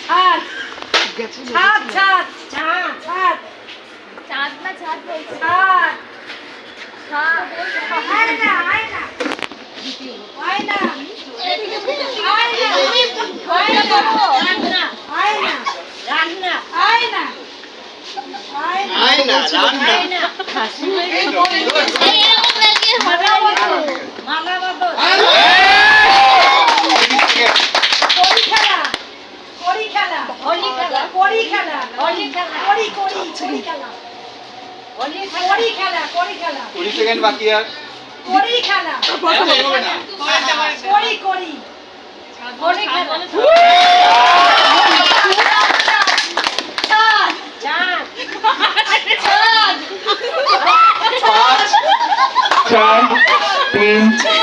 ছাদ ছাদ ছাদ ছাদ ছাদ চাঁদ না ছাদ বলছে ছাদ ছাদ আয়না আয়না আয়না আয়না রান্না আয়না আয়না রান্না এরকম লাগিয়ে হবে মালা বদল কড়ি খেলা কড়ি খেলা হোলি খেলা কড়ি খেলা হোলি খেলা কড়ি কড়ি কড়ি খেলা হোলি কড়ি খেলা কড়ি খেলা 20 সেকেন্ড বাকি আর কড়ি খেলা এগোবে না কড়ি কড়ি হোলি খেলা চাঁদ চাঁদ 5 4 3